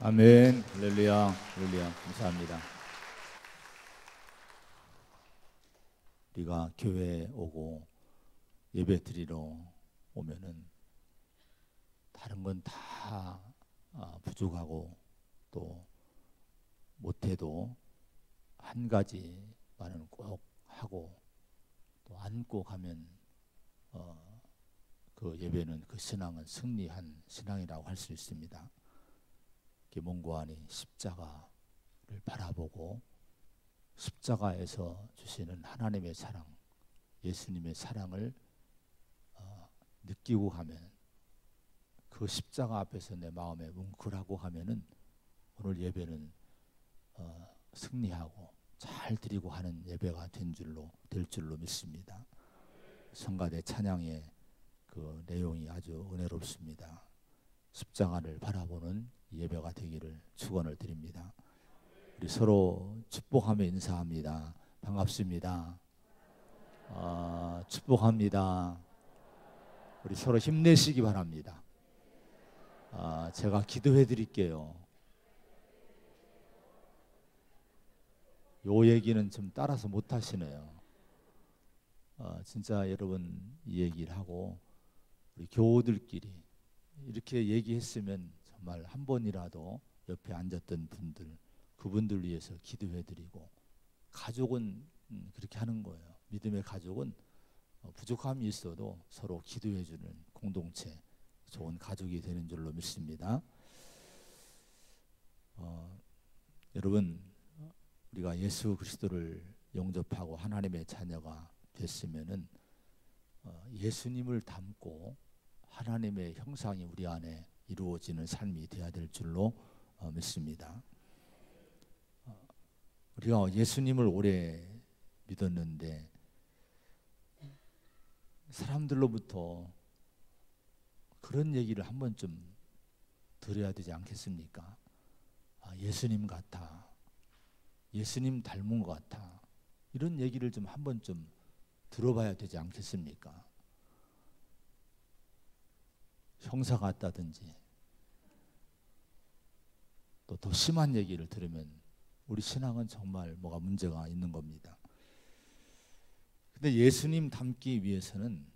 아멘. 할렐루야. 할렐루야. 감사합니다. 우리가 교회에 오고 예배 드리러 오면은 다른 건 다 부족하고 또 못해도 한 가지만은 꼭 하고 또 안고 가면 그 예배는, 그 신앙은 승리한 신앙이라고 할 수 있습니다. 몸과 안이 십자가를 바라보고 십자가에서 주시는 하나님의 사랑, 예수님의 사랑을 느끼고 가면, 그 십자가 앞에서 내 마음에 뭉클하고 하면은 오늘 예배는 승리하고 잘 드리고 하는 예배가 될 줄로 믿습니다. 성가대 찬양의 그 내용이 아주 은혜롭습니다. 십자가를 바라보는 예배가 되기를 축원을 드립니다. 우리 서로 축복하며 인사합니다. 반갑습니다. 축복합니다. 우리 서로 힘내시기 바랍니다. 제가 기도해 드릴게요. 요 얘기는 좀 따라서 못 하시네요. 진짜 여러분 이 얘기를 하고 우리 교우들끼리 이렇게 얘기했으면 정말 한 번이라도 옆에 앉았던 분들, 그분들 위해서 기도해 드리고, 가족은 그렇게 하는 거예요. 믿음의 가족은 부족함이 있어도 서로 기도해 주는 공동체, 좋은 가족이 되는 줄로 믿습니다. 여러분, 우리가 예수 그리스도를 영접하고 하나님의 자녀가 됐으면은 예수님을 닮고 하나님의 형상이 우리 안에 이루어지는 삶이 되어야 될 줄로 믿습니다. 우리가 예수님을 오래 믿었는데 사람들로부터 그런 얘기를 한 번쯤 들어야 되지 않겠습니까? 예수님 같아, 예수님 닮은 것 같아, 이런 얘기를 좀 한 번쯤 들어봐야 되지 않겠습니까? 형사 같다든지 또 더 심한 얘기를 들으면 우리 신앙은 정말 뭐가 문제가 있는 겁니다. 근데 예수님 닮기 위해서는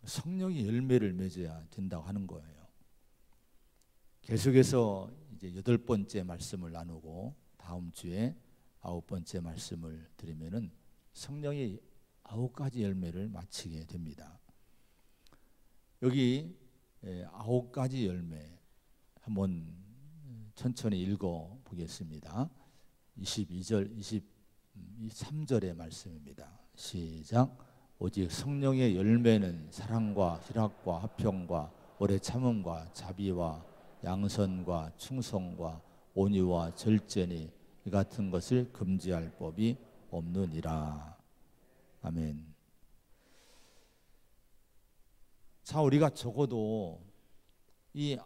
성령의 열매를 맺어야 된다고 하는 거예요. 계속해서 이제 8번째 말씀을 나누고 다음 주에 9번째 말씀을 드리면은 성령의 9가지 열매를 마치게 됩니다. 여기 9가지 열매 한번 천천히 읽어 보겠습니다. 22절, 23절의 말씀입니다. 시작. 오직 성령의 열매는 사랑과 희락과 화평과 오래 참음과 자비와 양선과 충성과 온유와 절제니 이 같은 것을 금지할 법이 없느니라. 아멘. 자, 우리가 적어도 이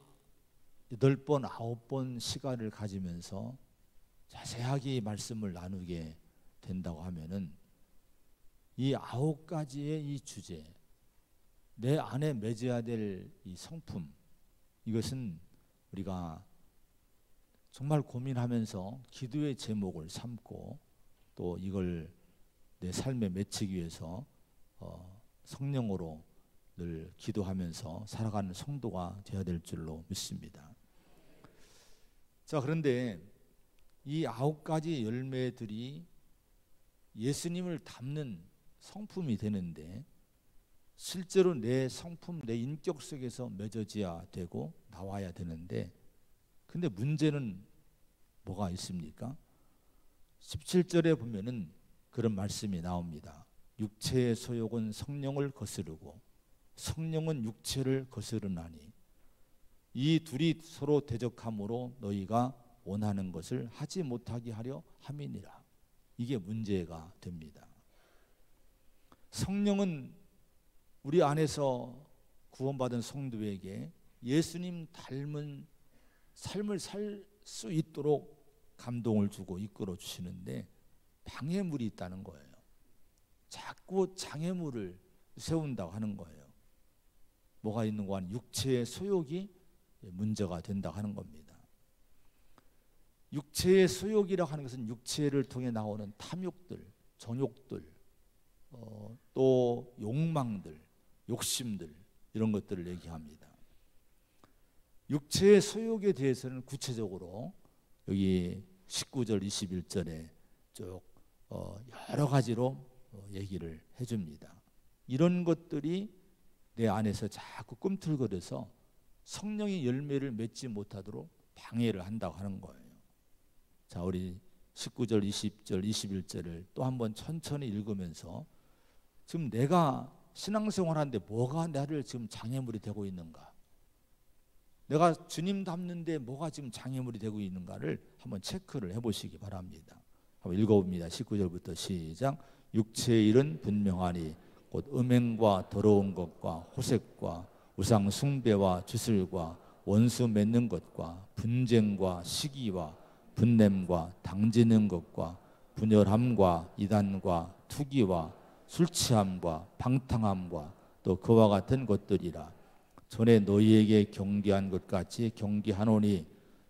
8번, 9번 시간을 가지면서 자세하게 말씀을 나누게 된다고 하면은 이 9가지의 이 주제, 내 안에 맺어야 될 이 성품, 이것은 우리가 정말 고민하면서 기도의 제목을 삼고 또 이걸 내 삶에 맺히기 위해서 성령으로 늘 기도하면서 살아가는 성도가 되어야 될 줄로 믿습니다. 자, 그런데 이 9가지 열매들이 예수님을 닮는 성품이 되는데 실제로 내 성품, 내 인격 속에서 맺어져야 되고 나와야 되는데, 근데 문제는 뭐가 있습니까? 17절에 보면은 그런 말씀이 나옵니다. 육체의 소욕은 성령을 거스르고 성령은 육체를 거스르나니 이 둘이 서로 대적함으로 너희가 원하는 것을 하지 못하게 하려 함이니라. 이게 문제가 됩니다. 성령은 우리 안에서 구원받은 성도에게 예수님 닮은 삶을 살 수 있도록 감동을 주고 이끌어 주시는데 방해물이 있다는 거예요. 자꾸 장애물을 세운다고 하는 거예요. 뭐가 있는 거 아니 육체의 소욕이 문제가 된다고 하는 겁니다. 육체의 소욕이라고 하는 것은 육체를 통해 나오는 탐욕들, 정욕들, 또 욕망들, 욕심들, 이런 것들을 얘기합니다. 육체의 소욕에 대해서는 구체적으로 여기 19절 21절에 쭉 여러 가지로 얘기를 해줍니다. 이런 것들이 내 안에서 자꾸 꿈틀거려서 성령의 열매를 맺지 못하도록 방해를 한다고 하는 거예요. 자, 우리 19절, 20절, 21절을 또 한번 천천히 읽으면서 지금 내가 신앙생활하는데 뭐가 나를 지금 장애물이 되고 있는가, 내가 주님 닮는데 뭐가 지금 장애물이 되고 있는가를 한번 체크를 해보시기 바랍니다. 한번 읽어봅니다. 19절부터 시작. 육체의 일은 분명하니 곧 음행과 더러운 것과 호색과 우상 숭배와 주술과 원수 맺는 것과 분쟁과 시기와 분냄과 당지는 것과 분열함과 이단과 투기와 술취함과 방탕함과 또 그와 같은 것들이라. 전에 너희에게 경계한 것 같이 경계하노니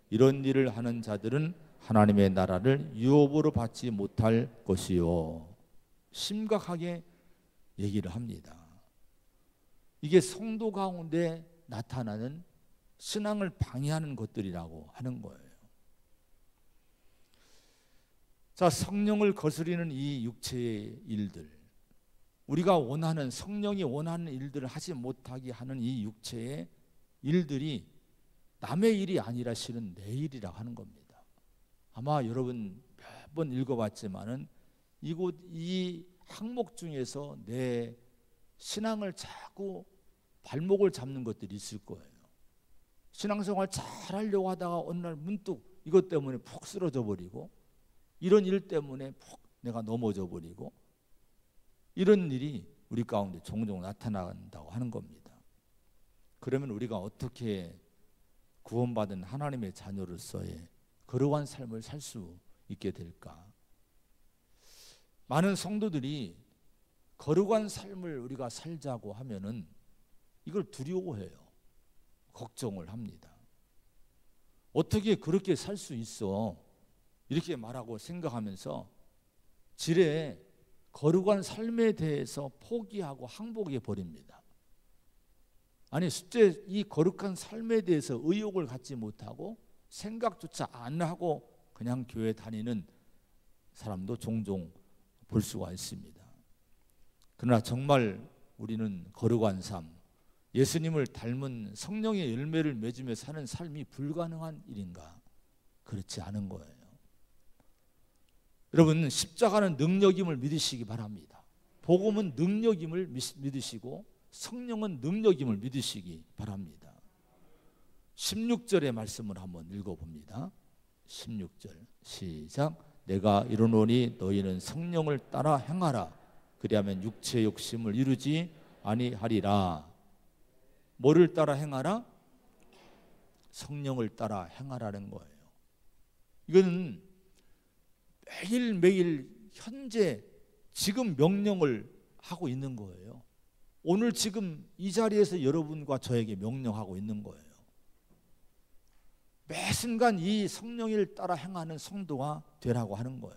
이런 일을 하는 자들은 하나님의 나라를 유업으로 받지 못할 것이요. 심각하게 얘기를 합니다. 이게 성도 가운데 나타나는 신앙을 방해하는 것들이라고 하는 거예요. 자, 성령을 거스리는 이 육체의 일들, 우리가 원하는, 성령이 원하는 일들을 하지 못하게 하는 이 육체의 일들이 남의 일이 아니라 실은 내 일이라고 하는 겁니다. 아마 여러분 몇 번 읽어봤지만은 이 항목 중에서 내 신앙을 자꾸 발목을 잡는 것들이 있을 거예요. 신앙생활 잘 하려고 하다가 어느 날 문득 이것 때문에 푹 쓰러져 버리고, 이런 일 때문에 푹 내가 넘어져 버리고, 이런 일이 우리 가운데 종종 나타난다고 하는 겁니다. 그러면 우리가 어떻게 구원받은 하나님의 자녀로서의 거룩한 삶을 살 수 있게 될까? 많은 성도들이 거룩한 삶을 우리가 살자고 하면은 이걸 두려워해요. 걱정을 합니다. 어떻게 그렇게 살 수 있어? 이렇게 말하고 생각하면서 지레 거룩한 삶에 대해서 포기하고 항복해 버립니다. 아니, 숫제 이 거룩한 삶에 대해서 의욕을 갖지 못하고 생각조차 안 하고 그냥 교회 다니는 사람도 종종 볼 수가 있습니다. 그러나 정말 우리는 거룩한 삶, 예수님을 닮은 성령의 열매를 맺으며 사는 삶이 불가능한 일인가? 그렇지 않은 거예요. 여러분, 십자가는 능력임을 믿으시기 바랍니다. 복음은 능력임을 믿으시고 성령은 능력임을 믿으시기 바랍니다. 16절의 말씀을 한번 읽어봅니다. 16절 시작. 내가 이르노니 너희는 성령을 따라 행하라. 그리하면 육체의 욕심을 이루지 아니하리라. 뭐를 따라 행하라? 성령을 따라 행하라는 거예요. 이거는 매일매일 현재 지금 명령을 하고 있는 거예요. 오늘 지금 이 자리에서 여러분과 저에게 명령하고 있는 거예요. 매 순간 이 성령을 따라 행하는 성도가 되라고 하는 거예요.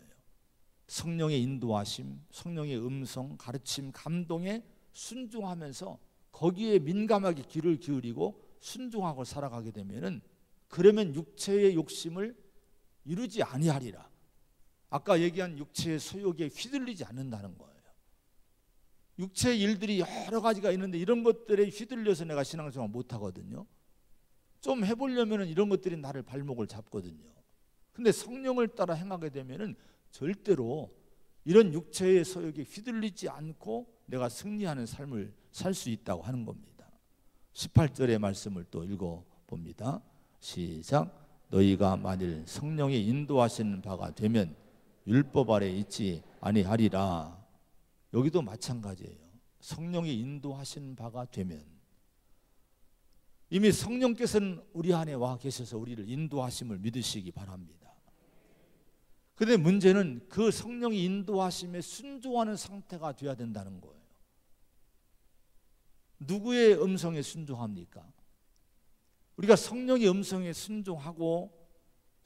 성령의 인도하심, 성령의 음성, 가르침, 감동에 순종하면서 거기에 민감하게 귀를 기울이고 순종하고 살아가게 되면은, 그러면 육체의 욕심을 이루지 아니하리라. 아까 얘기한 육체의 소욕에 휘둘리지 않는다는 거예요. 육체의 일들이 여러 가지가 있는데 이런 것들에 휘둘려서 내가 신앙생활 못하거든요. 좀 해보려면 이런 것들이 나를 발목을 잡거든요. 근데 성령을 따라 행하게 되면은 절대로 이런 육체의 소욕에 휘둘리지 않고 내가 승리하는 삶을 살 수 있다고 하는 겁니다. 18절의 말씀을 또 읽어봅니다. 시작. 너희가 만일 성령이 인도하시는 바가 되면 율법 아래 있지 아니하리라. 여기도 마찬가지예요. 성령이 인도하시는 바가 되면, 이미 성령께서는 우리 안에 와 계셔서 우리를 인도하심을 믿으시기 바랍니다. 그런데 문제는 그 성령이 인도하심에 순종하는 상태가 되어야 된다는 거예요. 누구의 음성에 순종합니까? 우리가 성령의 음성에 순종하고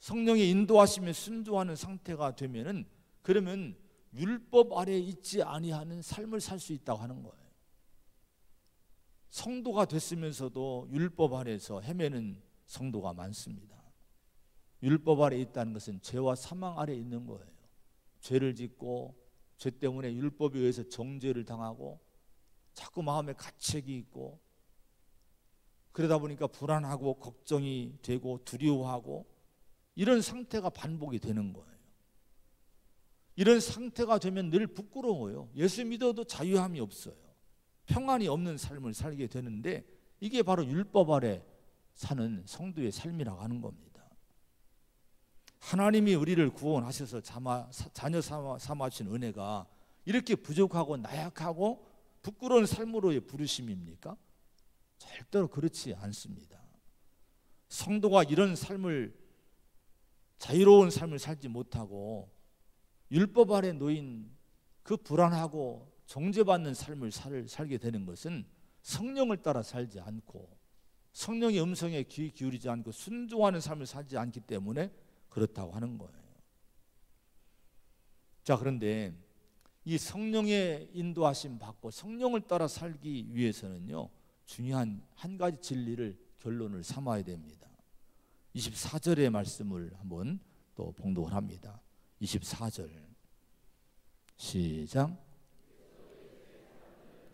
성령의 인도하심에 순종하는 상태가 되면은, 그러면 율법 아래에 있지 아니하는 삶을 살 수 있다고 하는 거예요. 성도가 됐으면서도 율법 아래에서 헤매는 성도가 많습니다. 율법 아래에 있다는 것은 죄와 사망 아래에 있는 거예요. 죄를 짓고 죄 때문에 율법에 의해서 정죄를 당하고 자꾸 마음에 가책이 있고, 그러다 보니까 불안하고 걱정이 되고 두려워하고, 이런 상태가 반복이 되는 거예요. 이런 상태가 되면 늘 부끄러워요. 예수 믿어도 자유함이 없어요. 평안이 없는 삶을 살게 되는데, 이게 바로 율법 아래 사는 성도의 삶이라고 하는 겁니다. 하나님이 우리를 구원하셔서 자녀 삼아 주신 은혜가 이렇게 부족하고 나약하고 부끄러운 삶으로의 부르심입니까? 절대로 그렇지 않습니다. 성도가 이런 삶을, 자유로운 삶을 살지 못하고 율법 아래 놓인 그 불안하고 정죄받는 삶을 살게 되는 것은 성령을 따라 살지 않고 성령의 음성에 귀 기울이지 않고 순종하는 삶을 살지 않기 때문에 그렇다고 하는 거예요. 자, 그런데 이 성령의 인도하심 받고 성령을 따라 살기 위해서는요, 중요한 한 가지 진리를 결론을 삼아야 됩니다. 24절의 말씀을 한번 또 봉독을 합니다. 24절 시작.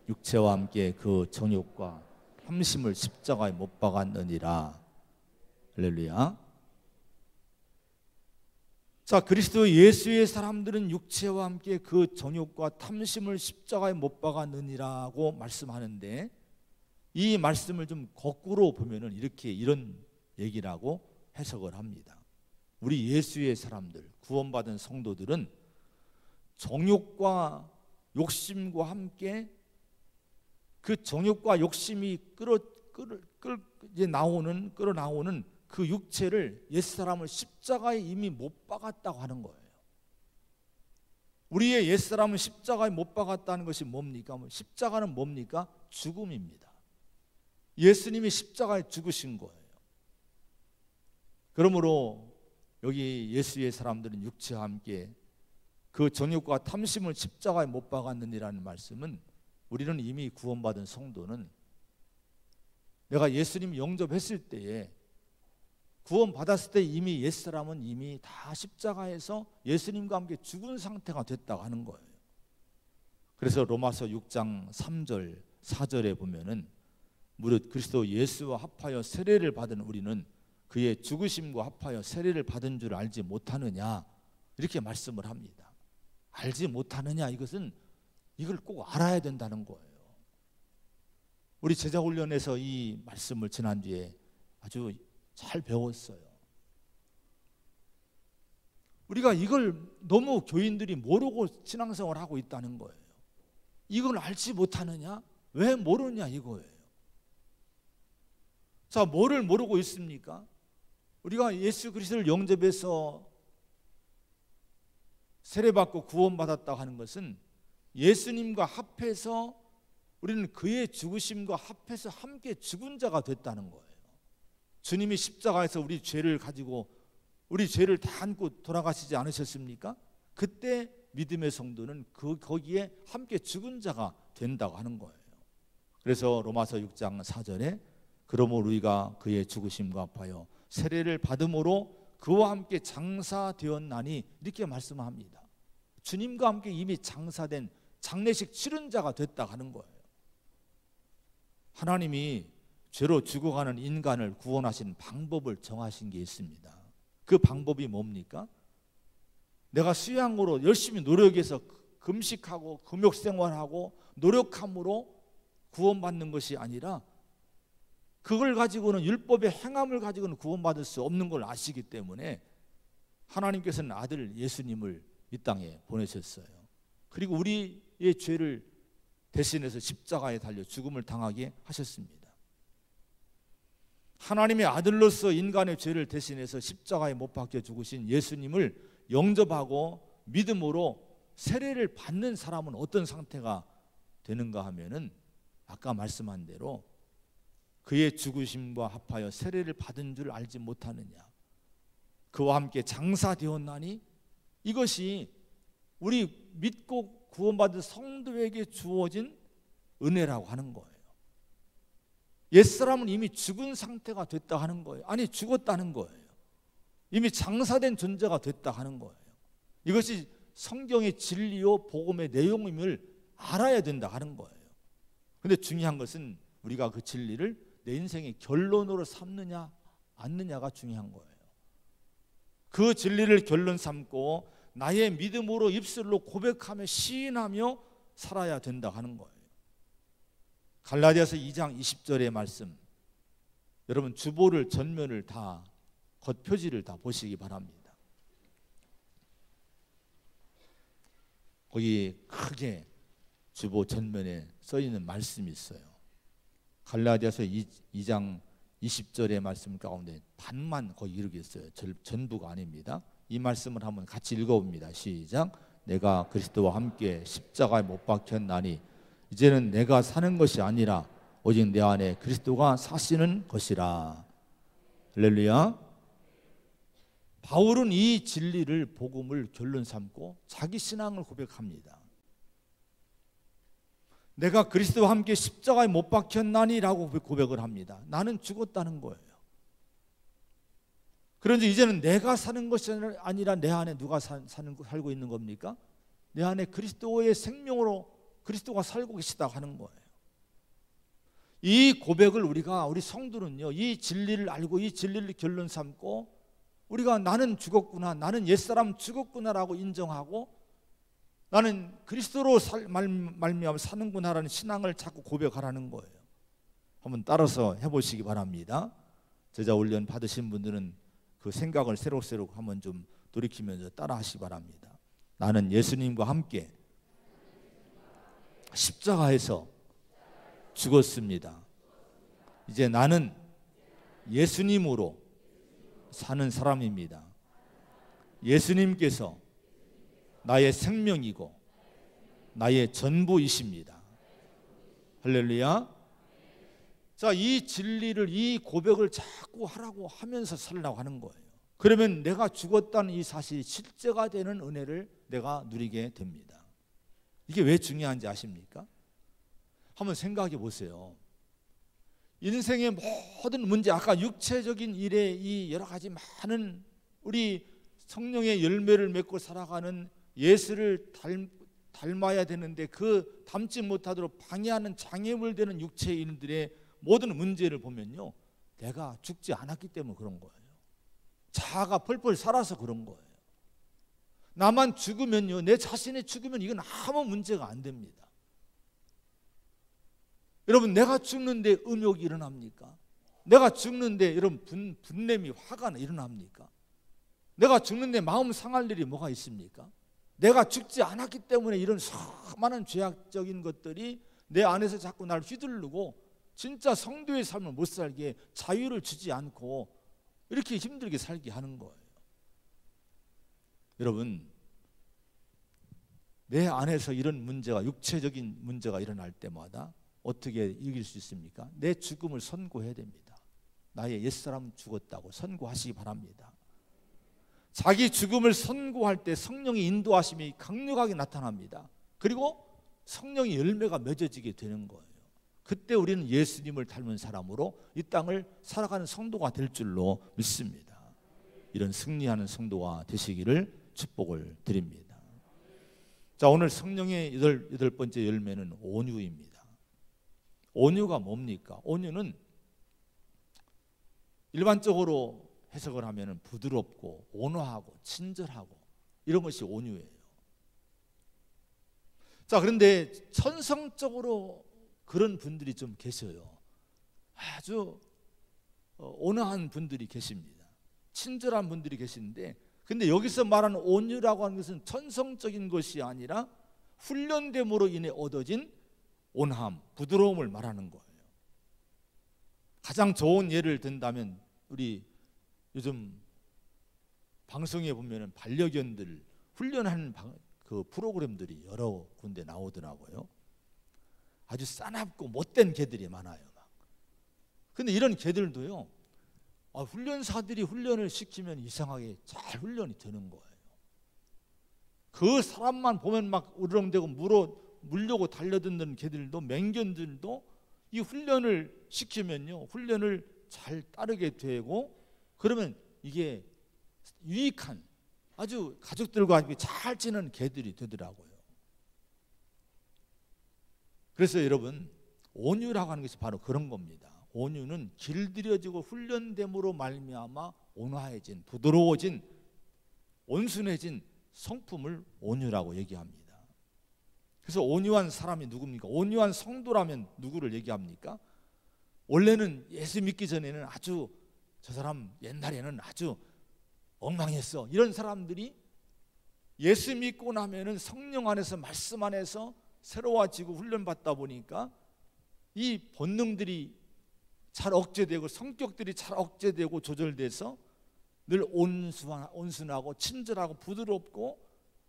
육체와 함께 그 정욕과 탐심을 십자가에 못 박았느니라. 할렐루야. 자, 그리스도 예수의 사람들은 육체와 함께 그 정욕과 탐심을 십자가에 못 박았느니라고 말씀하는데, 이 말씀을 좀 거꾸로 보면은 이런 얘기라고 해석을 합니다. 우리 예수의 사람들, 구원받은 성도들은 정욕과 욕심과 함께 그 정욕과 욕심이 끌어나오는 그 육체를, 옛사람을 십자가에 이미 못 박았다고 하는 거예요. 우리의 옛사람은 십자가에 못 박았다는 것이 뭡니까? 십자가는 뭡니까? 죽음입니다. 예수님이 십자가에 죽으신 거예요. 그러므로 여기 예수의 사람들은 육체와 함께 그 정욕과 탐심을 십자가에 못 박았느니라는 말씀은, 우리는 이미 구원받은 성도는 내가 예수님 영접했을 때에, 구원받았을 때 이미 옛사람은 이미 다 십자가에서 예수님과 함께 죽은 상태가 됐다고 하는 거예요. 그래서 로마서 6장 3절 4절에 보면은, 무릇 그리스도 예수와 합하여 세례를 받은 우리는 그의 죽으심과 합하여 세례를 받은 줄 알지 못하느냐, 이렇게 말씀을 합니다. 알지 못하느냐, 이것은 이걸 꼭 알아야 된다는 거예요. 우리 제자훈련에서 이 말씀을 지난주에 아주 잘 배웠어요. 우리가 이걸 너무 교인들이 모르고 신앙생활을 하고 있다는 거예요. 이걸 알지 못하느냐? 왜 모르냐 이거예요. 자, 뭐를 모르고 있습니까? 우리가 예수 그리스도를 영접해서 세례받고 구원받았다고 하는 것은 예수님과 합해서 우리는 그의 죽으심과 합해서 함께 죽은 자가 됐다는 거예요. 주님이 십자가에서 우리 죄를 가지고 우리 죄를 다 안고 돌아가시지 않으셨습니까? 그때 믿음의 성도는 거기에 함께 죽은 자가 된다고 하는 거예요. 그래서 로마서 6장 4절에 그러므로 우리가 그의 죽으심과 합하여 세례를 받음으로 그와 함께 장사되었나니, 이렇게 말씀합니다. 주님과 함께 이미 장사된, 장례식 치른 자가 됐다고 하는 거예요. 하나님이 죄로 죽어가는 인간을 구원하신 방법을 정하신 게 있습니다. 그 방법이 뭡니까? 내가 수양으로 열심히 노력해서 금식하고 금욕생활하고 노력함으로 구원받는 것이 아니라, 그걸 가지고는, 율법의 행함을 가지고는 구원받을 수 없는 걸 아시기 때문에 하나님께서는 아들 예수님을 이 땅에 보내셨어요. 그리고 우리의 죄를 대신해서 십자가에 달려 죽음을 당하게 하셨습니다. 하나님의 아들로서 인간의 죄를 대신해서 십자가에 못 박혀 죽으신 예수님을 영접하고 믿음으로 세례를 받는 사람은 어떤 상태가 되는가 하면은, 아까 말씀한 대로 그의 죽으심과 합하여 세례를 받은 줄 알지 못하느냐, 그와 함께 장사되었나니 이것이 우리 믿고 구원받은 성도에게 주어진 은혜라고 하는 거예요. 옛사람은 이미 죽은 상태가 됐다 하는 거예요. 아니, 죽었다는 거예요. 이미 장사된 존재가 됐다 하는 거예요. 이것이 성경의 진리요 복음의 내용임을 알아야 된다 하는 거예요. 그런데 중요한 것은 우리가 그 진리를 내 인생의 결론으로 삼느냐 않느냐가 중요한 거예요. 그 진리를 결론 삼고 나의 믿음으로 입술로 고백하며 시인하며 살아야 된다 하는 거예요. 갈라디아서 2장 20절의 말씀, 여러분 주보를 전면을 다 겉표지를 다 보시기 바랍니다. 거기 크게 주보 전면에 써 있는 말씀이 있어요. 갈라디아서 2장 20절의 말씀 가운데 반만 거의 이렇게 있어요. 전부가 아닙니다. 이 말씀을 한번 같이 읽어봅니다. 시작. 내가 그리스도와 함께 십자가에 못 박혔나니 이제는 내가 사는 것이 아니라 오직 내 안에 그리스도가 사시는 것이라. 할렐루야. 바울은 이 진리를 복음을 결론 삼고 자기 신앙을 고백합니다. 내가 그리스도와 함께 십자가에 못 박혔나니 라고 고백을 합니다. 나는 죽었다는 거예요. 그런데 이제는 내가 사는 것이 아니라 내 안에 누가 살고 있는 겁니까? 내 안에 그리스도의 생명으로 그리스도가 살고 계시다고 하는 거예요. 이 고백을 우리 성도는요, 이 진리를 알고 이 진리를 결론 삼고 우리가 나는 죽었구나, 나는 옛사람 죽었구나라고 인정하고 나는 그리스도로 말미암아 사는구나라는 신앙을 자꾸 고백하라는 거예요. 한번 따라서 해보시기 바랍니다. 제자 훈련 받으신 분들은 그 생각을 새록새록 한번 좀 돌이키면서 따라 하시기 바랍니다. 나는 예수님과 함께 십자가에서 죽었습니다. 이제 나는 예수님으로 사는 사람입니다. 예수님께서 나의 생명이고 나의 전부이십니다. 할렐루야. 자, 이 진리를, 이 고백을 자꾸 하라고 하면서 살라고 하는 거예요. 그러면 내가 죽었다는 이 사실이 실제가 되는 은혜를 내가 누리게 됩니다. 이게 왜 중요한지 아십니까? 한번 생각해 보세요. 인생의 모든 문제, 아까 육체적인 일에 이 여러 가지 많은 우리 성령의 열매를 맺고 살아가는 예수를 닮아야 되는데 그 닮지 못하도록 방해하는 장애물 되는 육체의 일들의 모든 문제를 보면요, 내가 죽지 않았기 때문에 그런 거예요. 자아가 펄펄 살아서 그런 거예요. 나만 죽으면요, 내 자신이 죽으면 이건 아무 문제가 안 됩니다. 여러분, 내가 죽는데 음욕이 일어납니까? 내가 죽는데 여러분 분냄이 화가 일어납니까? 내가 죽는데 마음 상할 일이 뭐가 있습니까? 내가 죽지 않았기 때문에 이런 수많은 죄악적인 것들이 내 안에서 자꾸 날 휘두르고 진짜 성도의 삶을 못 살게 자유를 주지 않고 이렇게 힘들게 살게 하는 거예요. 여러분, 내 안에서 이런 문제가, 육체적인 문제가 일어날 때마다 어떻게 이길 수 있습니까? 내 죽음을 선고해야 됩니다. 나의 옛사람은 죽었다고 선고하시기 바랍니다. 자기 죽음을 선고할 때 성령의 인도하심이 강력하게 나타납니다. 그리고 성령의 열매가 맺어지게 되는 거예요. 그때 우리는 예수님을 닮은 사람으로 이 땅을 살아가는 성도가 될 줄로 믿습니다. 이런 승리하는 성도가 되시기를 축복을 드립니다. 자, 오늘 성령의 여덟 번째 열매는 온유입니다. 온유가 뭡니까? 온유는 일반적으로 해석을 하면 부드럽고 온화하고 친절하고 이런 것이 온유예요. 자, 그런데 천성적으로 그런 분들이 좀 계셔요. 아주 온화한 분들이 계십니다. 친절한 분들이 계시는데, 근데 여기서 말하는 온유라고 하는 것은 천성적인 것이 아니라 훈련됨으로 인해 얻어진 온함, 부드러움을 말하는 거예요. 가장 좋은 예를 든다면 우리 요즘 방송에 보면은 반려견들 훈련하는 그 프로그램들이 여러 군데 나오더라고요. 아주 싸납고 못된 개들이 많아요. 근데 이런 개들도요, 훈련사들이 훈련을 시키면 이상하게 잘 훈련이 되는 거예요. 그 사람만 보면 막 우르렁대고 물려고 달려드는 개들도, 맹견들도 이 훈련을 시키면요, 훈련을 잘 따르게 되고, 그러면 이게 유익한, 아주 가족들과 잘 지내는 개들이 되더라고요. 그래서 여러분, 온유라고 하는 것이 바로 그런 겁니다. 온유는 길들여지고 훈련됨으로 말미암아 온화해진, 부드러워진, 온순해진 성품을 온유라고 얘기합니다. 그래서 온유한 사람이 누굽니까? 온유한 성도라면 누구를 얘기합니까? 원래는 예수 믿기 전에는 아주, 저 사람 옛날에는 아주 엉망했어, 이런 사람들이 예수 믿고 나면은 성령 안에서, 말씀 안에서 새로워지고 훈련받다 보니까 이 본능들이 잘 억제되고, 성격들이 잘 억제되고 조절돼서 늘 온순하고 친절하고 부드럽고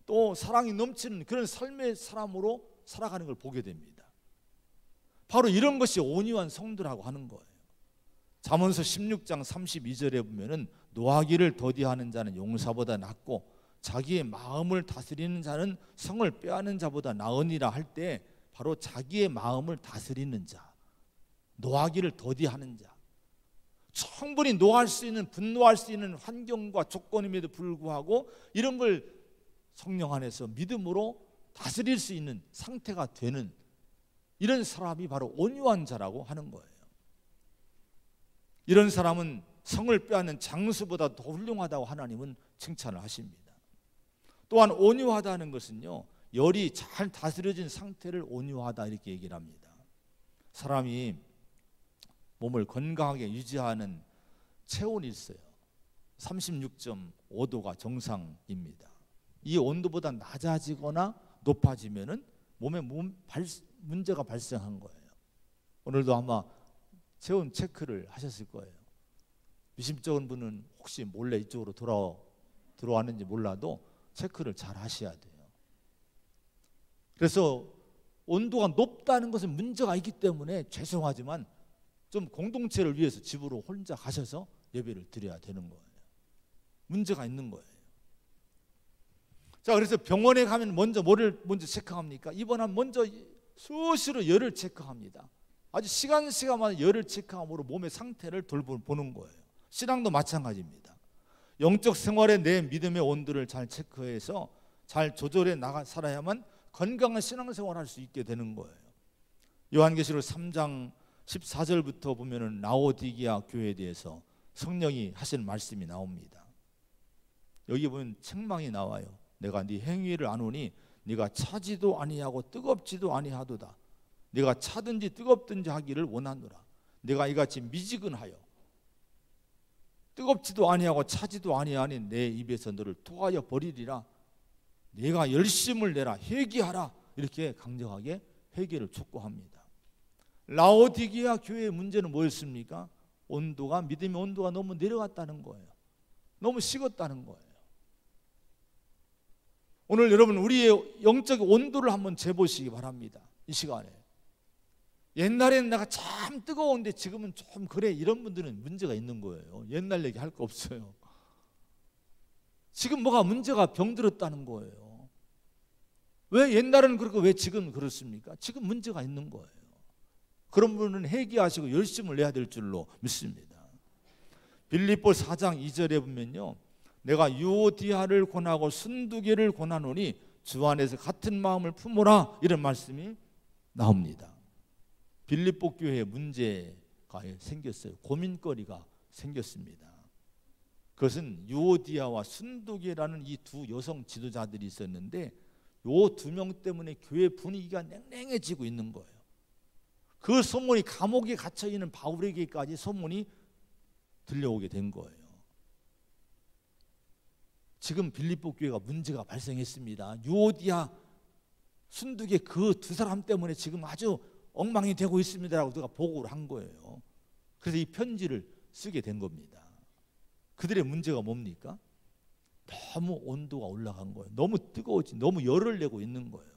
또 사랑이 넘치는 그런 삶의 사람으로 살아가는 걸 보게 됩니다. 바로 이런 것이 온유한 성도라고 하는 거예요. 잠언서 16장 32절에 보면은 노하기를 더디하는 자는 용사보다 낫고 자기의 마음을 다스리는 자는 성을 빼앗는 자보다 나으니라 할 때, 바로 자기의 마음을 다스리는 자, 노하기를 더디하는 자, 충분히 노할 수 있는, 분노할 수 있는 환경과 조건임에도 불구하고 이런 걸 성령 안에서 믿음으로 다스릴 수 있는 상태가 되는 이런 사람이 바로 온유한 자라고 하는 거예요. 이런 사람은 성을 빼앗는 장수보다 더 훌륭하다고 하나님은 칭찬을 하십니다. 또한 온유하다는 것은요, 열이 잘 다스려진 상태를 온유하다 이렇게 얘기를 합니다. 사람이 몸을 건강하게 유지하는 체온이 있어요. 36.5도가 정상입니다. 이 온도보다 낮아지거나 높아지면은 몸에 문제가 발생한 거예요. 오늘도 아마 체온 체크를 하셨을 거예요. 미심쩍은 분은 혹시 몰래 이쪽으로 들어왔는지 몰라도 체크를 잘 하셔야 돼요. 그래서 온도가 높다는 것은 문제가 있기 때문에 죄송하지만 좀 공동체를 위해서 집으로 혼자 가셔서 예배를 드려야 되는 거예요. 문제가 있는 거예요. 자, 그래서 병원에 가면 먼저 뭐를 체크합니까? 입원하면 먼저 수시로 열을 체크합니다. 아주 시간마다 열을 체크함으로 몸의 상태를 돌보는 거예요. 신앙도 마찬가지입니다. 영적 생활에 내 믿음의 온도를 잘 체크해서 잘 조절해 살아야만 건강한 신앙생활을 할 수 있게 되는 거예요. 요한계시록 3장 14절부터 보면은 라오디게아 교회에 대해서 성령이 하신 말씀이 나옵니다. 여기 보면 책망이 나와요. 내가 네 행위를 아노니 네가 차지도 아니하고 뜨겁지도 아니하도다. 네가 차든지 뜨겁든지 하기를 원하노라. 네가 이같이 미지근하여 뜨겁지도 아니하고 차지도 아니하니 내 입에서 너를 토하여 버리리라. 네가 열심을 내라, 회개하라. 이렇게 강력하게 회개를 촉구합니다. 라오디게아 교회의 문제는 뭐였습니까? 온도가, 믿음의 온도가 너무 내려갔다는 거예요. 너무 식었다는 거예요. 오늘 여러분, 우리의 영적 온도를 한번 재보시기 바랍니다. 이 시간에. 옛날에는 내가 참 뜨거운데 지금은 좀 그래, 이런 분들은 문제가 있는 거예요. 옛날 얘기 할 거 없어요. 지금 뭐가 문제가 병들었다는 거예요. 왜 옛날에는 그렇고 왜 지금 그렇습니까? 지금 문제가 있는 거예요. 그런 분은 회개하시고 열심을 내야 될 줄로 믿습니다. 빌립보 4장 2절에 보면요, 내가 유오디아를 권하고 순두개를 권하노니 주 안에서 같은 마음을 품으라, 이런 말씀이 나옵니다. 빌립보 교회에 문제가 생겼어요. 고민거리가 생겼습니다. 그것은 유오디아와 순두개라는 이 두 여성 지도자들이 있었는데, 이 두 명 때문에 교회 분위기가 냉랭해지고 있는 거예요. 그 소문이 감옥에 갇혀 있는 바울에게까지 소문이 들려오게 된 거예요. 지금 빌립보 교회가 문제가 발생했습니다. 유오디아, 순두개 그 두 사람 때문에 지금 아주 엉망이 되고 있습니다라고 누가 보고를 한 거예요. 그래서 이 편지를 쓰게 된 겁니다. 그들의 문제가 뭡니까? 너무 온도가 올라간 거예요. 너무 뜨거워진, 너무 열을 내고 있는 거예요.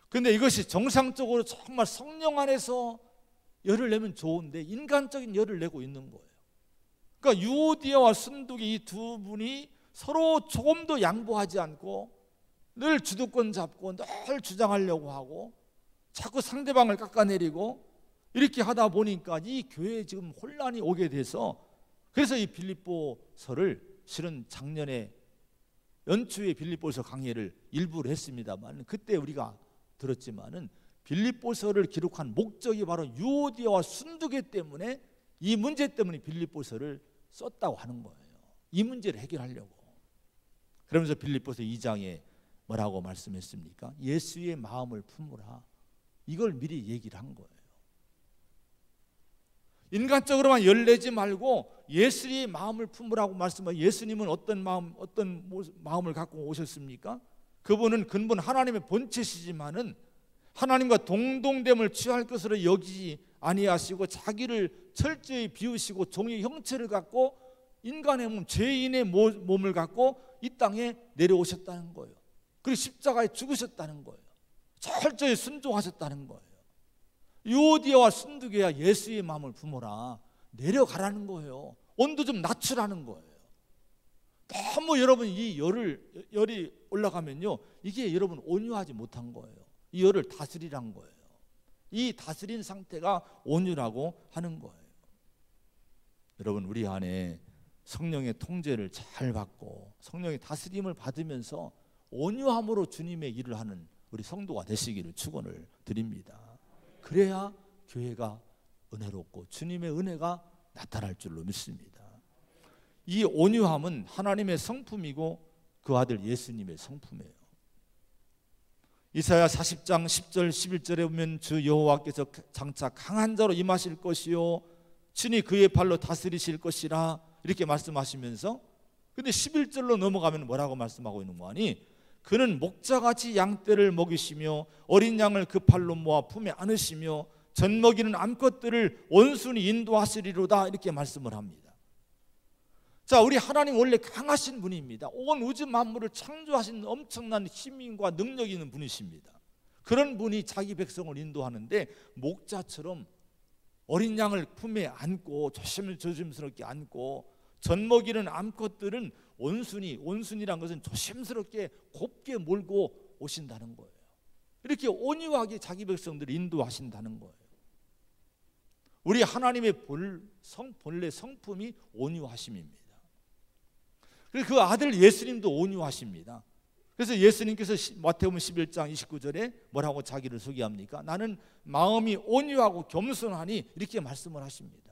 그런데 이것이 정상적으로 정말 성령 안에서 열을 내면 좋은데 인간적인 열을 내고 있는 거예요. 그러니까 유오디아와 순두기 이 두 분이 서로 조금도 양보하지 않고 늘 주도권 잡고 늘 주장하려고 하고 자꾸 상대방을 깎아내리고 이렇게 하다 보니까 이 교회에 지금 혼란이 오게 돼서, 그래서 이 빌립보서를 실은 작년에 연초에 빌립보서 강해를 일부를 했습니다만, 그때 우리가 들었지만은 빌립보서를 기록한 목적이 바로 유오디아와 순두개 때문에, 이 문제 때문에 빌립보서를 썼다고 하는 거예요. 이 문제를 해결하려고. 그러면서 빌립보서 2장에 뭐라고 말씀했습니까? 예수의 마음을 품으라. 이걸 미리 얘기를 한 거예요. 인간적으로만 열내지 말고 예수의 마음을 품으라고 말씀하시고, 예수님은 어떤 마음을 갖고 오셨습니까? 그분은 근본 하나님의 본체시지만은 하나님과 동등됨을 취할 것으로 여기지 아니하시고 자기를 철저히 비우시고 종의 형체를 갖고 인간의 몸, 죄인의 몸을 갖고 이 땅에 내려오셨다는 거예요. 그리고 십자가에 죽으셨다는 거예요. 철저히 순종하셨다는 거예요. 유오디아와 순두개야 예수의 마음을 품어라. 내려가라는 거예요. 온도 좀 낮추라는 거예요. 너무 여러분 이 열이 올라가면요, 이게 여러분 온유하지 못한 거예요. 이 열을 다스리란 거예요. 이 다스린 상태가 온유라고 하는 거예요. 여러분, 우리 안에 성령의 통제를 잘 받고 성령의 다스림을 받으면서 온유함으로 주님의 일을 하는 우리 성도가 되시기를 축원을 드립니다. 그래야 교회가 은혜롭고 주님의 은혜가 나타날 줄로 믿습니다. 이 온유함은 하나님의 성품이고 그 아들 예수님의 성품이에요. 이사야 40장 10절 11절에 보면 주 여호와께서 장차 강한 자로 임하실 것이요 친히 그의 발로 다스리실 것이라 이렇게 말씀하시면서, 근데 11절로 넘어가면 뭐라고 말씀하고 있는 거 아니? 그는 목자같이 양떼를 먹이시며 어린 양을 그 팔로 모아 품에 안으시며 젖먹이는 암컷들을 온순히 인도하시리로다 이렇게 말씀을 합니다. 자, 우리 하나님 원래 강하신 분입니다. 온 우주 만물을 창조하신 엄청난 힘과 능력이 있는 분이십니다. 그런 분이 자기 백성을 인도하는데 목자처럼 어린 양을 품에 안고 조심스럽게 안고 젖먹이는 암컷들은 온순이란 것은 조심스럽게 곱게 몰고 오신다는 거예요. 이렇게 온유하게 자기 백성들을 인도하신다는 거예요. 우리 하나님의 본래 성품이 온유하심입니다. 그래서 그 아들 예수님도 온유하십니다. 그래서 예수님께서 마태복음 11장 29절에 뭐라고 자기를 소개합니까? 나는 마음이 온유하고 겸손하니 이렇게 말씀을 하십니다.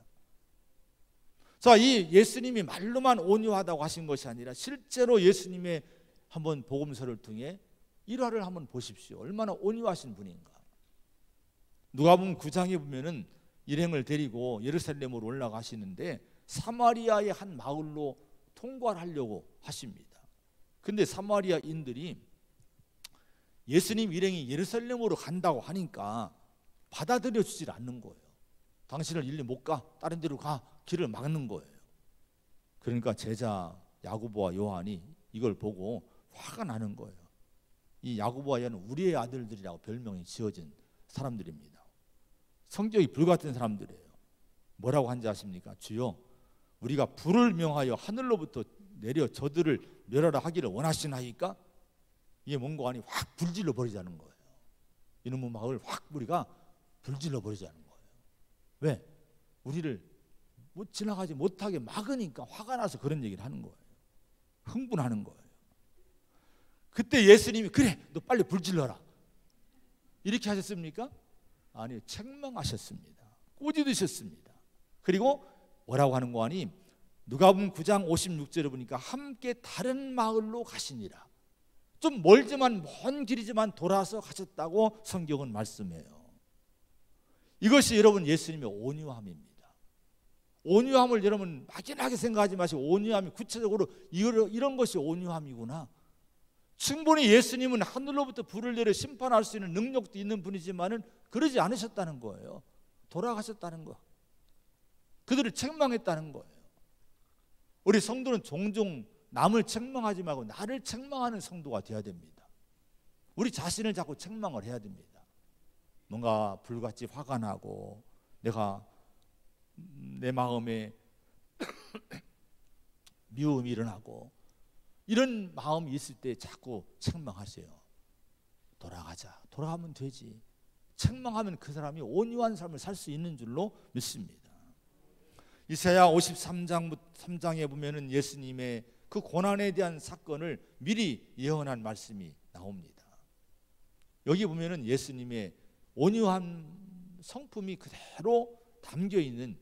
자, 이 예수님이 말로만 온유하다고 하신 것이 아니라 실제로 예수님의 한번 복음서를 통해 일화를 한번 보십시오. 얼마나 온유하신 분인가. 누가복음 9장에 보면은 일행을 데리고 예루살렘으로 올라가시는데 사마리아의 한 마을로 통과를 하려고 하십니다. 근데 사마리아인들이 예수님 일행이 예루살렘으로 간다고 하니까 받아들여 주질 않는 거예요. 당신을 일리 못 가, 다른 데로 가, 길을 막는 거예요. 그러니까 제자 야고보와 요한이 이걸 보고 화가 나는 거예요. 이 야고보와 요한은 우리의 아들들이라고 별명이 지어진 사람들입니다. 성격이 불같은 사람들이에요. 뭐라고 한지 아십니까? 주여, 우리가 불을 명하여 하늘로부터 내려 저들을 멸하라 하기를 원하시나이까? 이게 뭔가 아니 확 불질러 버리자는 거예요. 이놈의 마을 확 우리가 불질러 버리자는 거예요. 왜? 우리를 못 지나가지 못하게 막으니까 화가 나서 그런 얘기를 하는 거예요. 흥분하는 거예요. 그때 예수님이 그래, 너 빨리 불질러라 이렇게 하셨습니까? 아니요, 책망하셨습니다. 꼬집으셨습니다. 그리고 뭐라고 하는 거 아니? 누가복음 9장 56절에 보니까 함께 다른 마을로 가시니라. 좀 멀지만 먼 길이지만 돌아서 가셨다고 성경은 말씀해요. 이것이 여러분 예수님의 온유함입니다. 온유함을 여러분 막연하게 생각하지 마시고 온유함이 구체적으로 이런 것이 온유함이구나. 충분히 예수님은 하늘로부터 불을 내려 심판할 수 있는 능력도 있는 분이지만은 그러지 않으셨다는 거예요. 돌아가셨다는 거. 그들을 책망했다는 거예요. 우리 성도는 종종 남을 책망하지 말고 나를 책망하는 성도가 되어야 됩니다. 우리 자신을 자꾸 책망을 해야 됩니다. 뭔가 불같이 화가 나고 내가 내 마음에 미움이 일어나고 이런 마음이 있을 때 자꾸 책망하세요. 돌아가자. 돌아가면 되지. 책망하면 그 사람이 온유한 삶을 살 수 있는 줄로 믿습니다. 이사야 53장에 보면은 예수님의 그 고난에 대한 사건을 미리 예언한 말씀이 나옵니다. 여기 보면은 예수님의 온유한 성품이 그대로 담겨 있는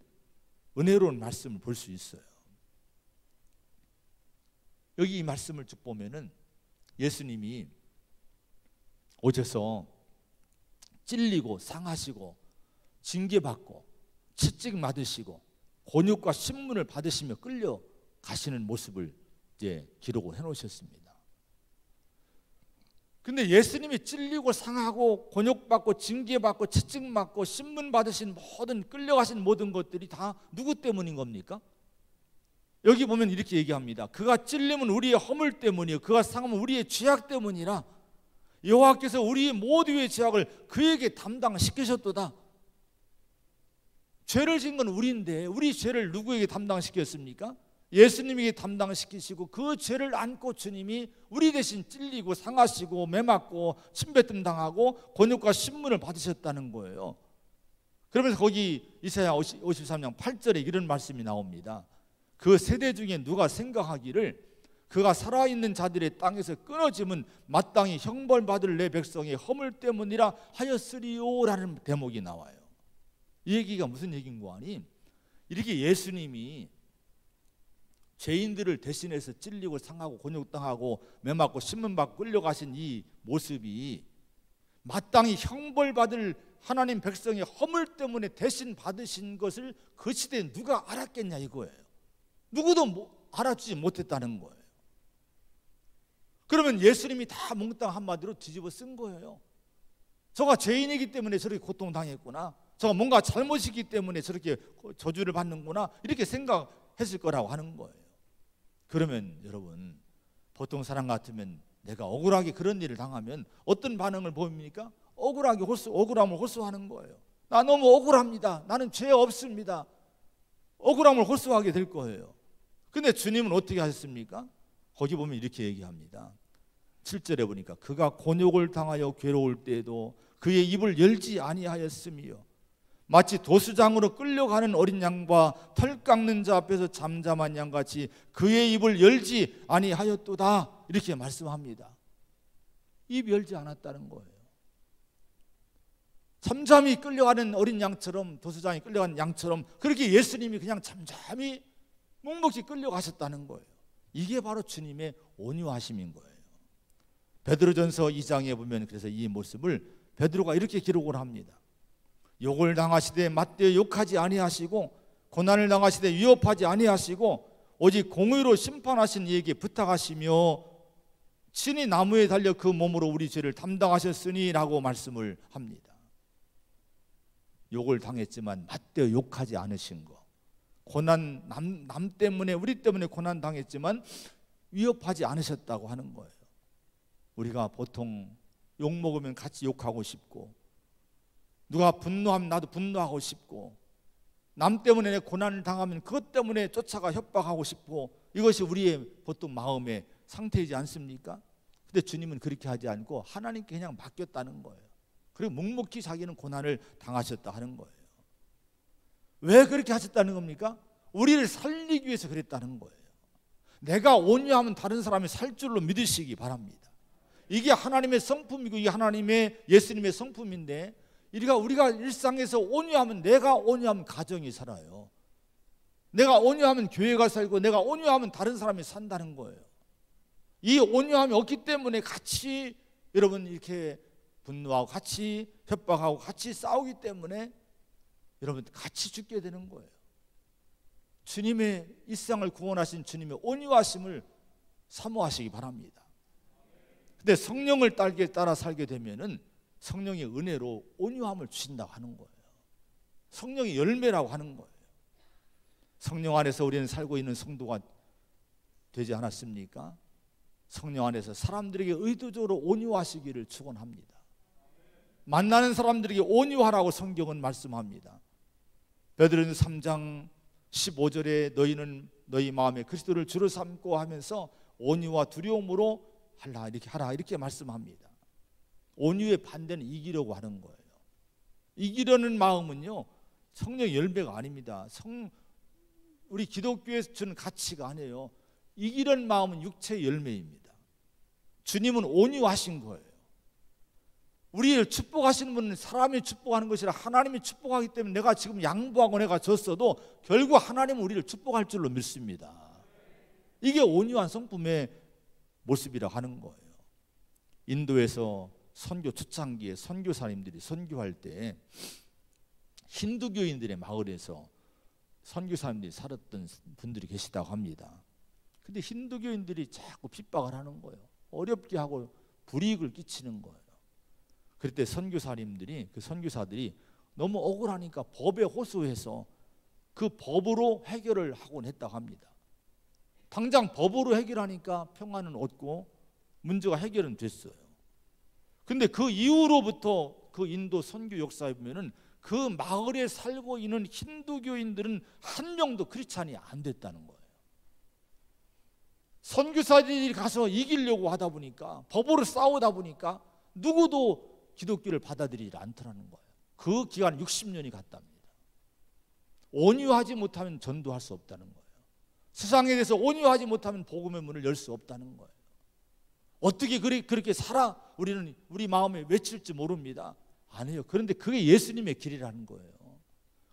은혜로운 말씀을 볼 수 있어요. 여기 이 말씀을 쭉 보면은 예수님이 오셔서 찔리고 상하시고 징계받고 채찍 맞으시고 곤욕과 신문을 받으시며 끌려가시는 모습을 이제 기록을 해놓으셨습니다. 근데 예수님이 찔리고 상하고 곤욕받고 징계받고 채찍 맞고 신문 받으신 모든 끌려가신 모든 것들이 다 누구 때문인 겁니까? 여기 보면 이렇게 얘기합니다. 그가 찔림은 우리의 허물 때문이요 그가 상하면 우리의 죄악 때문이라 여호와께서 우리 모두의 죄악을 그에게 담당시키셨도다. 죄를 지은 건 우리인데 우리 죄를 누구에게 담당시켰습니까? 예수님에게 담당시키시고 그 죄를 안고 주님이 우리 대신 찔리고 상하시고 매맞고 침뱉음 당하고 곤욕과 신문을 받으셨다는 거예요. 그러면서 거기 이사야 53장 8절에 이런 말씀이 나옵니다. 그 세대 중에 누가 생각하기를 그가 살아있는 자들의 땅에서 끊어짐은 마땅히 형벌받을 내 백성의 허물 때문이라 하였으리요 라는 대목이 나와요. 이 얘기가 무슨 얘기인 거 아니? 이렇게 예수님이 죄인들을 대신해서 찔리고 상하고 곤욕당하고 매맞고 신문받고 끌려가신 이 모습이 마땅히 형벌받을 하나님 백성의 허물 때문에 대신 받으신 것을 그 시대에 누가 알았겠냐 이거예요. 누구도 알아주지 못했다는 거예요. 그러면 예수님이 다 몽땅 한마디로 뒤집어 쓴 거예요. 저가 죄인이기 때문에 저렇게 고통당했구나, 저가 뭔가 잘못이기 때문에 저렇게 저주를 받는구나, 이렇게 생각했을 거라고 하는 거예요. 그러면 여러분, 보통 사람 같으면 내가 억울하게 그런 일을 당하면 어떤 반응을 보입니까? 억울함을 호소하는 거예요. 나 너무 억울합니다. 나는 죄 없습니다. 억울함을 호소하게 될 거예요. 근데 주님은 어떻게 하셨습니까? 거기 보면 이렇게 얘기합니다. 7절에 보니까 그가 곤욕을 당하여 괴로울 때에도 그의 입을 열지 아니하였으며 마치 도수장으로 끌려가는 어린 양과 털 깎는 자 앞에서 잠잠한 양같이 그의 입을 열지 아니하였도다, 이렇게 말씀합니다. 입 열지 않았다는 거예요. 잠잠히 끌려가는 어린 양처럼, 도수장이 끌려가는 양처럼 그렇게 예수님이 그냥 잠잠히 묵묵히 끌려가셨다는 거예요. 이게 바로 주님의 온유하심인 거예요. 베드로전서 2장에 보면 그래서 이 모습을 베드로가 이렇게 기록을 합니다. 욕을 당하시되 맞대어 욕하지 아니하시고 고난을 당하시되 위협하지 아니하시고 오직 공의로 심판하신 이에게 부탁하시며 친히 나무에 달려 그 몸으로 우리 죄를 담당하셨으니 라고 말씀을 합니다. 욕을 당했지만 맞대어 욕하지 않으신 거, 고난 남 때문에 우리 때문에 고난 당했지만 위협하지 않으셨다고 하는 거예요. 우리가 보통 욕 먹으면 같이 욕하고 싶고, 누가 분노하면 나도 분노하고 싶고, 남 때문에 내 고난을 당하면 그것 때문에 쫓아가 협박하고 싶고, 이것이 우리의 보통 마음의 상태이지 않습니까? 근데 주님은 그렇게 하지 않고 하나님께 그냥 맡겼다는 거예요. 그리고 묵묵히 자기는 고난을 당하셨다 하는 거예요. 왜 그렇게 하셨다는 겁니까? 우리를 살리기 위해서 그랬다는 거예요. 내가 온유하면 다른 사람이 살 줄로 믿으시기 바랍니다. 이게 하나님의 성품이고 이게 하나님의 예수님의 성품인데, 우리가 일상에서 온유하면, 내가 온유하면 가정이 살아요. 내가 온유하면 교회가 살고, 내가 온유하면 다른 사람이 산다는 거예요. 이 온유함이 없기 때문에 같이 여러분 이렇게 분노하고 같이 협박하고 같이 싸우기 때문에 여러분 같이 죽게 되는 거예요. 주님의 일상을 구원하신 주님의 온유하심을 사모하시기 바랍니다. 근데 성령을 따라 살게 되면은 성령의 은혜로 온유함을 주신다고 하는 거예요. 성령의 열매라고 하는 거예요. 성령 안에서 우리는 살고 있는 성도가 되지 않았습니까? 성령 안에서 사람들에게 의도적으로 온유하시기를 축원합니다. 만나는 사람들에게 온유하라고 성경은 말씀합니다. 베드로전서 3장 15절에 너희는 너희 마음에 그리스도를 주로 삼고 하면서 온유와 두려움으로 하라 이렇게 말씀합니다. 온유의 반대는 이기려고 하는 거예요. 이기려는 마음은요 성령의 열매가 아닙니다. 우리 기독교에서 주는 가치가 아니에요. 이기려는 마음은 육체의 열매입니다. 주님은 온유하신 거예요. 우리를 축복하시는 분은 사람이 축복하는 것이라 하나님이 축복하기 때문에 내가 지금 양보하고 내가 졌어도 결국 하나님은 우리를 축복할 줄로 믿습니다. 이게 온유한 성품의 모습이라고 하는 거예요. 인도에서 선교 초창기에 선교사님들이 선교할 때 힌두교인들의 마을에서 선교사님들이 살았던 분들이 계시다고 합니다. 근데 힌두교인들이 자꾸 핍박을 하는 거예요. 어렵게 하고 불이익을 끼치는 거예요. 그때 선교사님들이 그 선교사들이 너무 억울하니까 법에 호소해서 그 법으로 해결을 하곤 했다고 합니다. 당장 법으로 해결하니까 평안은 얻고 문제가 해결은 됐어요. 근데 그 이후로부터 그 인도 선교 역사에 보면은 그 마을에 살고 있는 힌두교인들은 한 명도 크리스찬이 안 됐다는 거예요. 선교사들이 가서 이기려고 하다 보니까 법으로 싸우다 보니까 누구도 기독교를 받아들이지 않더라는 거예요. 그 기간 60년이 갔답니다. 온유하지 못하면 전도할 수 없다는 거예요. 세상에 대해서 온유하지 못하면 복음의 문을 열 수 없다는 거예요. 어떻게 그렇게 살아 우리는 우리 마음에 외칠지 모릅니다. 아니에요. 그런데 그게 예수님의 길이라는 거예요.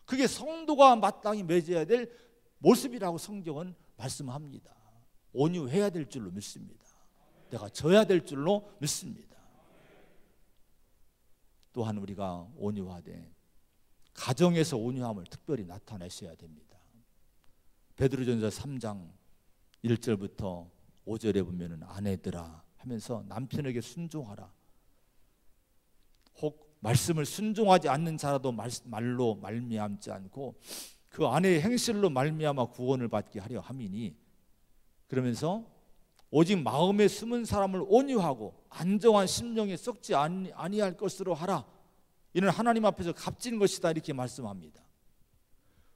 그게 성도가 마땅히 맺어야 될 모습이라고 성경은 말씀합니다. 온유해야 될 줄로 믿습니다. 내가 져야 될 줄로 믿습니다. 또한 우리가 온유하되 가정에서 온유함을 특별히 나타내셔야 됩니다. 베드로전서 3장 1절부터 5절에 보면은 아내들아 하면서 남편에게 순종하라. 혹 말씀을 순종하지 않는 자라도 말로 말미암지 않고 그 아내의 행실로 말미암아 구원을 받게 하려 함이니, 그러면서 오직 마음에 숨은 사람을 온유하고 안정한 심령에 썩지 아니할 것으로 하라. 이는 하나님 앞에서 값진 것이다 이렇게 말씀합니다.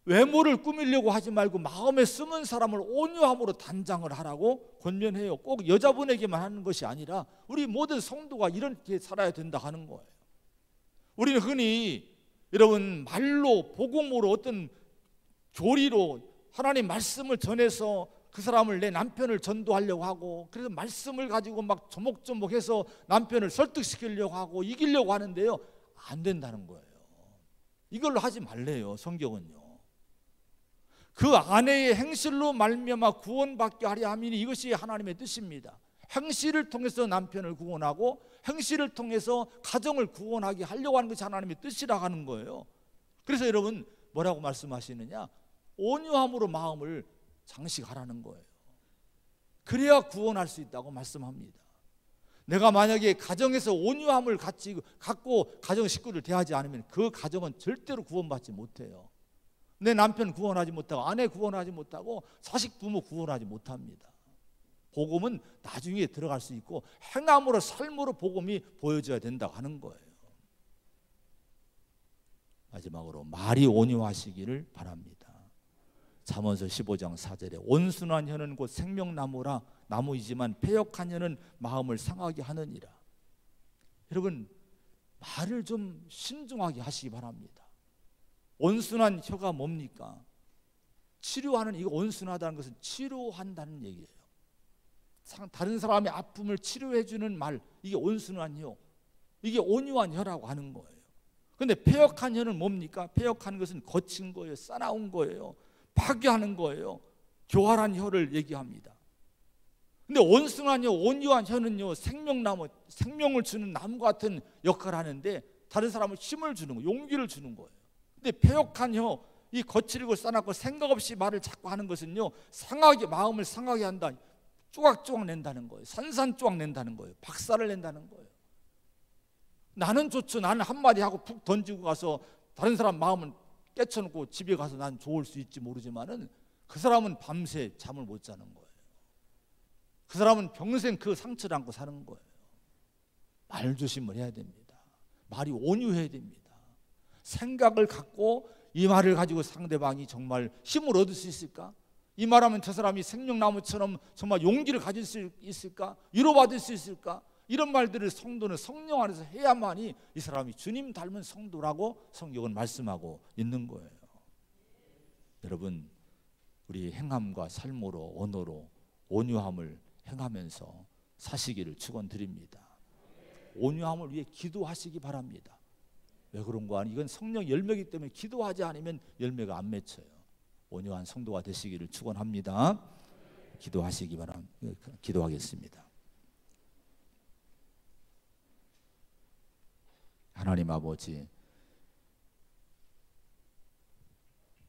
외모를 꾸미려고 하지 말고 마음에 숨은 사람을 온유함으로 단장을 하라고 권면해요. 꼭 여자분에게만 하는 것이 아니라 우리 모든 성도가 이렇게 살아야 된다 하는 거예요. 우리는 흔히 여러분 말로 복음으로 어떤 교리로 하나님 말씀을 전해서 그 사람을 내 남편을 전도하려고 하고, 그래서 말씀을 가지고 막 조목조목해서 남편을 설득시키려고 하고 이기려고 하는데요, 안 된다는 거예요. 이걸로 하지 말래요. 성경은요. 그 아내의 행실로 말미암아 구원받게 하려 함이니 이것이 하나님의 뜻입니다. 행실을 통해서 남편을 구원하고 행실을 통해서 가정을 구원하게 하려고 하는 것이 하나님의 뜻이라고 하는 거예요. 그래서 여러분 뭐라고 말씀하시느냐? 온유함으로 마음을 장식하라는 거예요. 그래야 구원할 수 있다고 말씀합니다. 내가 만약에 가정에서 온유함을 갖고 가정 식구를 대하지 않으면 그 가정은 절대로 구원받지 못해요. 내 남편 구원하지 못하고 아내 구원하지 못하고 자식 부모 구원하지 못합니다. 복음은 나중에 들어갈 수 있고 행함으로 삶으로 복음이 보여져야 된다고 하는 거예요. 마지막으로 말이 온유하시기를 바랍니다. 잠언서 15장 4절에 온순한 혀는 곧 생명나무라 나무이지만 패역한 혀는 마음을 상하게 하느니라. 여러분 말을 좀 신중하게 하시기 바랍니다. 온순한 혀가 뭡니까? 치료하는, 이거 온순하다는 것은 치료한다는 얘기예요. 다른 사람의 아픔을 치료해 주는 말, 이게 온순한 혀, 이게 온유한 혀라고 하는 거예요. 그런데 패역한 혀는 뭡니까? 패역하는 것은 거친 거예요. 싸나운 거예요. 파괴하는 거예요. 교활한 혀를 얘기합니다. 근데 온순한 혀, 온유한 혀는요, 생명나무, 생명을 주는 나무 같은 역할을 하는데 다른 사람을 힘을 주는 거예요. 용기를 주는 거예요. 근데 패역한 혀, 이 거칠고 싸납고 생각 없이 말을 자꾸 하는 것은요, 상하게, 마음을 상하게 한다. 쪼각쪼각 낸다는 거예요. 산산쪼각 낸다는 거예요. 박살을 낸다는 거예요. 나는 좋죠. 나는 한마디 하고 푹 던지고 가서 다른 사람 마음은 깨쳐놓고 집에 가서 난 좋을 수 있지 모르지만은 그 사람은 밤새 잠을 못 자는 거예요. 그 사람은 평생 그 상처를 안고 사는 거예요. 말 조심을 해야 됩니다. 말이 온유해야 됩니다. 생각을 갖고 이 말을 가지고 상대방이 정말 힘을 얻을 수 있을까? 이 말하면 저 사람이 생명나무처럼 정말 용기를 가질 수 있을까? 위로받을 수 있을까? 이런 말들을 성도는 성령 안에서 해야만이 이 사람이 주님 닮은 성도라고 성경은 말씀하고 있는 거예요. 여러분, 우리 행함과 삶으로, 언어로 온유함을 행하면서 사시기를 축원드립니다. 온유함을 위해 기도하시기 바랍니다. 왜 그런가? 이건 성령 열매이기 때문에 기도하지 않으면 열매가 안 맺혀요. 온유한 성도가 되시기를 축원합니다. 기도하시기 바랍니다. 기도하겠습니다. 하나님 아버지,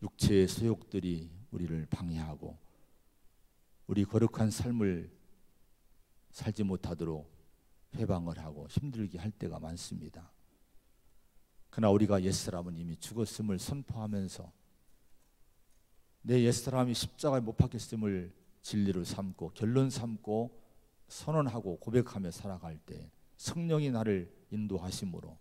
육체의 소욕들이 우리를 방해하고 우리 거룩한 삶을 살지 못하도록 회방을 하고 힘들게 할 때가 많습니다. 그러나 우리가 옛사람은 이미 죽었음을 선포하면서 내 옛사람이 십자가에 못 박혔음을 진리로 삼고 결론 삼고 선언하고 고백하며 살아갈 때 성령이 나를 인도하심으로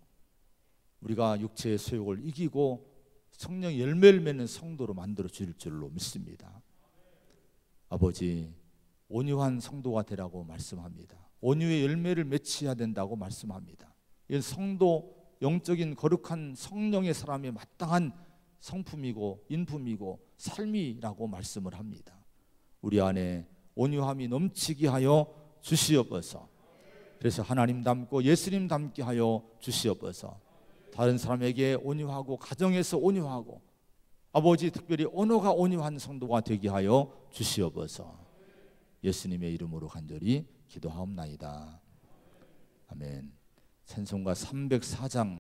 우리가 육체의 소욕을 이기고 성령의 열매를 맺는 성도로 만들어 줄 줄로 믿습니다. 아버지, 온유한 성도가 되라고 말씀합니다. 온유의 열매를 맺어야 된다고 말씀합니다. 이건 성도, 영적인 거룩한 성령의 사람의 마땅한 성품이고 인품이고 삶이라고 말씀을 합니다. 우리 안에 온유함이 넘치게 하여 주시옵소서. 그래서 하나님 닮고 예수님 닮게 하여 주시옵소서. 다른 사람에게 온유하고 가정에서 온유하고 아버지 특별히 언어가 온유한 성도가 되게 하여 주시옵소서. 예수님의 이름으로 간절히 기도하옵나이다. 아멘. 찬송가 304장